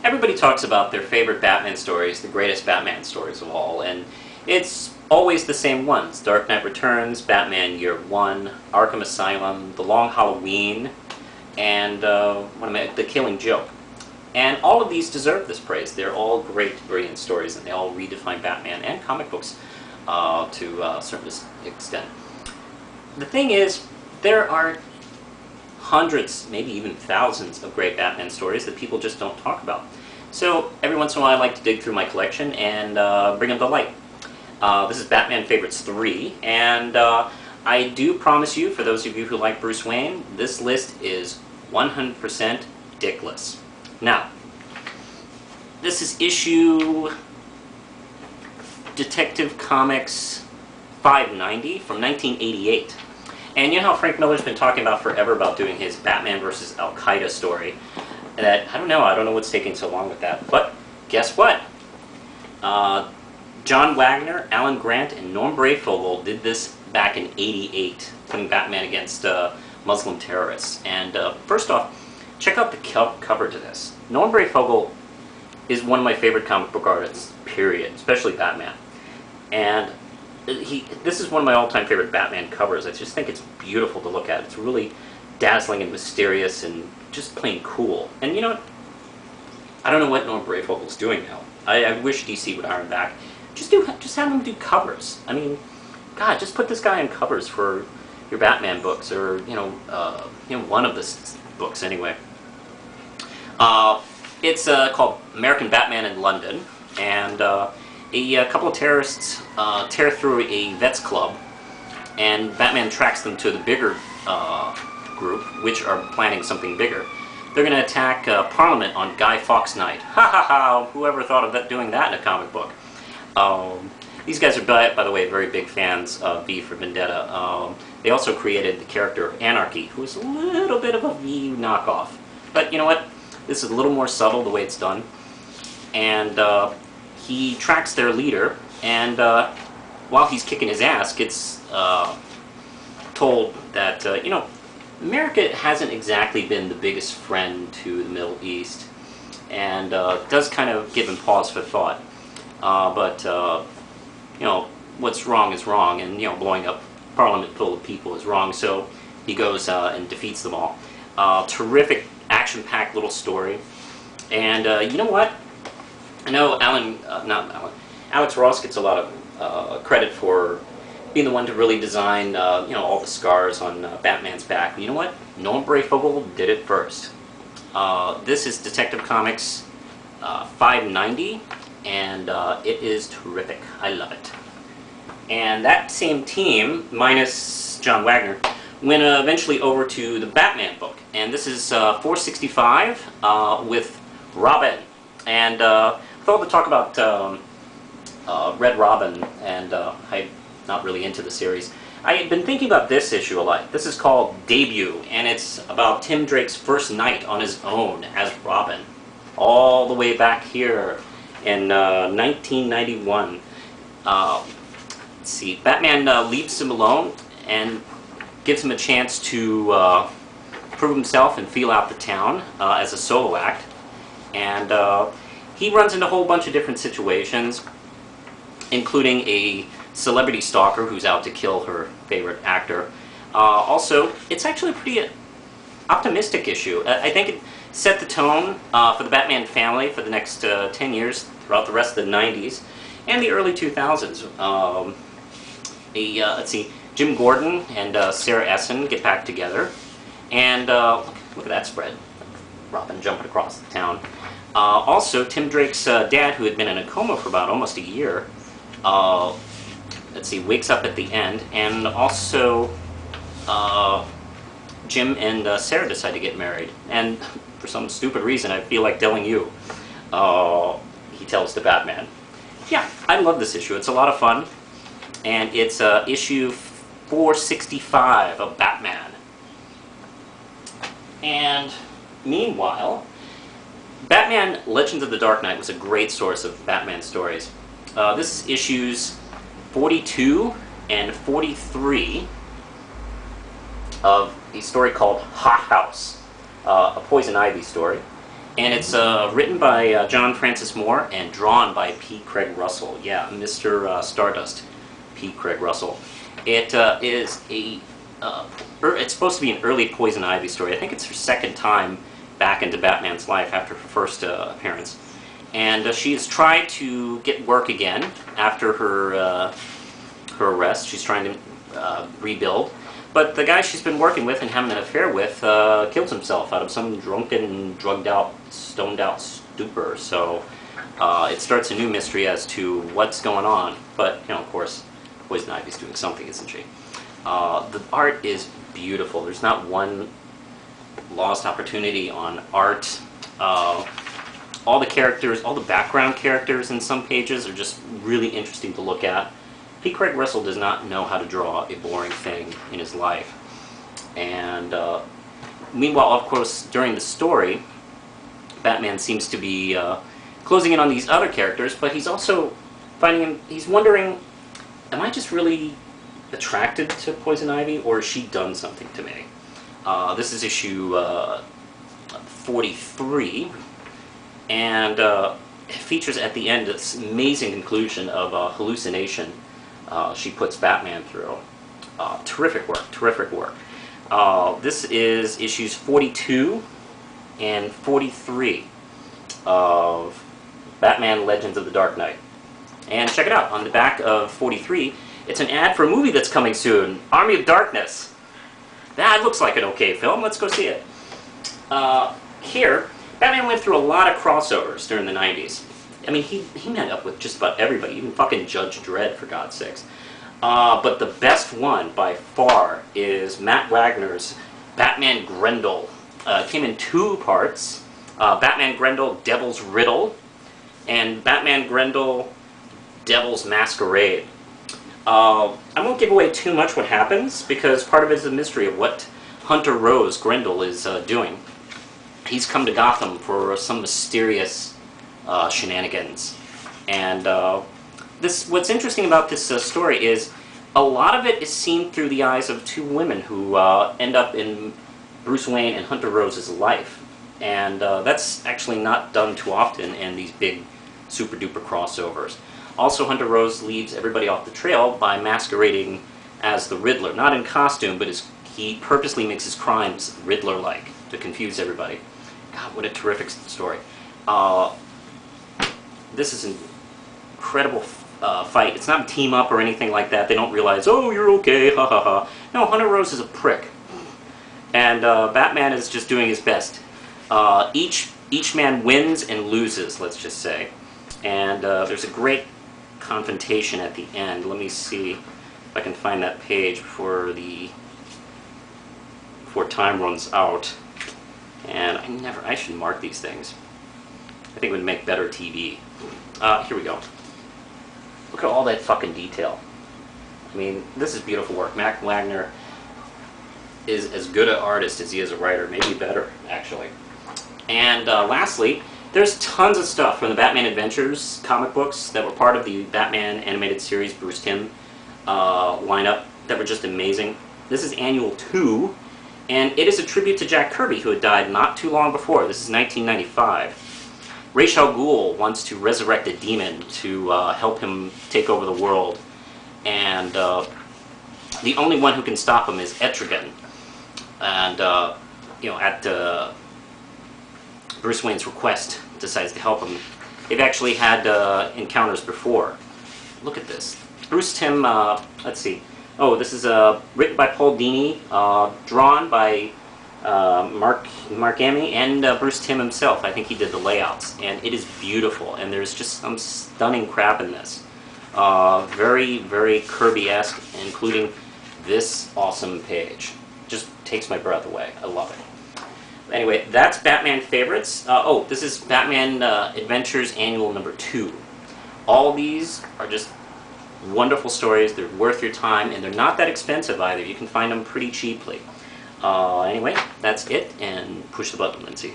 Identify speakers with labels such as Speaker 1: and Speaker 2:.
Speaker 1: Everybody talks about their favorite Batman stories, the greatest Batman stories of all, and it's always the same ones. Dark Knight Returns, Batman Year One, Arkham Asylum, The Long Halloween, and The Killing Joke. And all of these deserve this praise. They're all great, brilliant stories, and they all redefine Batman and comic books to a certain extent. The thing is, there are hundreds, maybe even thousands of great Batman stories that people just don't talk about. So every once in a while I like to dig through my collection and bring them to light. This is Batman Favorites 3, and I do promise you, for those of you who like Bruce Wayne, this list is 100% dickless. Now, this is issue Detective Comics 590 from 1988. And you know how Frank Miller's been talking about forever about doing his Batman versus Al-Qaeda story? That, I don't know what's taking so long with that. But guess what? John Wagner, Alan Grant, and Norm Breyfogle did this back in '88, putting Batman against Muslim terrorists. And first off, check out the cover to this. Norm Breyfogle is one of my favorite comic book artists, period, especially Batman. And this is one of my all-time favorite Batman covers. I just think it's beautiful to look at. It's really dazzling and mysterious and just plain cool. And you know what? I don't know what Norm Breyfogle's doing now. I wish DC would hire him back. Just have him do covers. I mean, God, just put this guy on covers for your Batman books, or one of the books anyway. It's called American Batman in London, and a couple of terrorists tear through a vets club, and Batman tracks them to the bigger group, which are planning something bigger. They're going to attack Parliament on Guy Fawkes Night. Ha ha ha! Whoever thought of doing that in a comic book? These guys are, by the way, very big fans of V for Vendetta. They also created the character of Anarchy, who is a little bit of a V knockoff. But you know what? This is a little more subtle the way it's done. And he tracks their leader, and while he's kicking his ass, gets told that, America hasn't exactly been the biggest friend to the Middle East, and does kind of give him pause for thought. But what's wrong is wrong, and, blowing up Parliament full of people is wrong, so he goes and defeats them all. Terrific, action-packed little story. And you know what? I know Alex Ross gets a lot of credit for being the one to really design, all the scars on Batman's back. But you know what? Norm Breyfogle did it first. This is Detective Comics 590, and it is terrific. I love it. And that same team, minus John Wagner, went eventually over to the Batman book. And this is 465 with Robin. And I thought to talk about Red Robin, and I'm not really into the series. I had been thinking about this issue a lot. This is called Debut, and it's about Tim Drake's first night on his own as Robin, all the way back here in 1991. Let's see, Batman leaves him alone and gives him a chance to prove himself and feel out the town as a solo act. And he runs into a whole bunch of different situations, including a celebrity stalker who's out to kill her favorite actor. Also, it's actually a pretty optimistic issue. I think it set the tone for the Batman family for the next 10 years, throughout the rest of the 90s and the early 2000s. Let's see, Jim Gordon and Sarah Essen get back together, and look at that spread. Robin jumping across the town. Also, Tim Drake's dad, who had been in a coma for about almost a year, let's see, wakes up at the end, and also Jim and Sarah decide to get married. And for some stupid reason, I feel like telling you, he tells to Batman. Yeah, I love this issue. It's a lot of fun, and it's issue 465 of Batman. And meanwhile, Batman Legends of the Dark Knight was a great source of Batman stories. This is issues 42 and 43 of a story called Hot House, a Poison Ivy story. And it's written by John Francis Moore and drawn by P. Craig Russell. Yeah, Mr. Stardust, P. Craig Russell. It is a it's supposed to be an early Poison Ivy story. I think it's her second time back into Batman's life after her first appearance. And she has tried to get work again after her arrest. She's trying to rebuild. But the guy she's been working with and having an affair with killed himself out of some drunken, drugged out, stoned out stupor. So it starts a new mystery as to what's going on. But, you know, of course, Poison Ivy's doing something, isn't she? The art is beautiful. There's not one lost opportunity on art. All the characters, all the background characters in some pages are just really interesting to look at. P. Craig Russell does not know how to draw a boring thing in his life. And meanwhile, of course, during the story, Batman seems to be closing in on these other characters, but he's also he's wondering, am I just really attracted to Poison Ivy, or has she done something to me? This is issue 43, and it features at the end this amazing conclusion of a hallucination she puts Batman through. Terrific work, terrific work. This is issues 42 and 43 of Batman Legends of the Dark Knight. And check it out, on the back of 43, it's an ad for a movie that's coming soon, Army of Darkness. That looks like an okay film, let's go see it. Here, Batman went through a lot of crossovers during the 90s. I mean, he met up with just about everybody, even fucking Judge Dredd, for God's sakes. But the best one, by far, is Matt Wagner's Batman Grendel. It came in 2 parts. Batman Grendel, Devil's Riddle, and Batman Grendel, Devil's Masquerade. I won't give away too much what happens, because part of it is a mystery of what Hunter Rose Grendel is doing. He's come to Gotham for some mysterious shenanigans. And what's interesting about this story is a lot of it is seen through the eyes of 2 women who end up in Bruce Wayne and Hunter Rose's life. And that's actually not done too often in these big super duper crossovers. Also, Hunter Rose leads everybody off the trail by masquerading as the Riddler. Not in costume, but he purposely makes his crimes Riddler-like to confuse everybody. God, what a terrific story. This is an incredible fight. It's not a team-up or anything like that. They don't realize, oh, you're okay, ha ha ha. No, Hunter Rose is a prick. And Batman is just doing his best. Each man wins and loses, let's just say. And there's a great confrontation at the end. Let me see if I can find that page before time runs out. And I should mark these things. I think it would make better TV. Here we go. Look at all that fucking detail. I mean, this is beautiful work. Matt Wagner is as good an artist as he is a writer, maybe better, actually. And lastly, there's tons of stuff from the Batman Adventures comic books that were part of the Batman animated series Bruce Timm lineup that were just amazing. This is Annual 2, and it is a tribute to Jack Kirby, who had died not too long before. This is 1995. Ra's al Ghul wants to resurrect a demon to help him take over the world, and the only one who can stop him is Etrigan. And you know, at Bruce Wayne's request, decides to help him. They've actually had encounters before. Look at this. Bruce Timm, let's see. Oh, this is written by Paul Dini, drawn by Mark Amy and Bruce Timm himself. I think he did the layouts, and it is beautiful. And there's just some stunning crap in this. Very, very Kirby-esque, including this awesome page. Just takes my breath away. I love it. Anyway, that's Batman Favorites. Oh, this is Batman Adventures Annual number 2. All these are just wonderful stories. They're worth your time, and they're not that expensive either. You can find them pretty cheaply. Anyway, that's it, and push the button, Lindsay.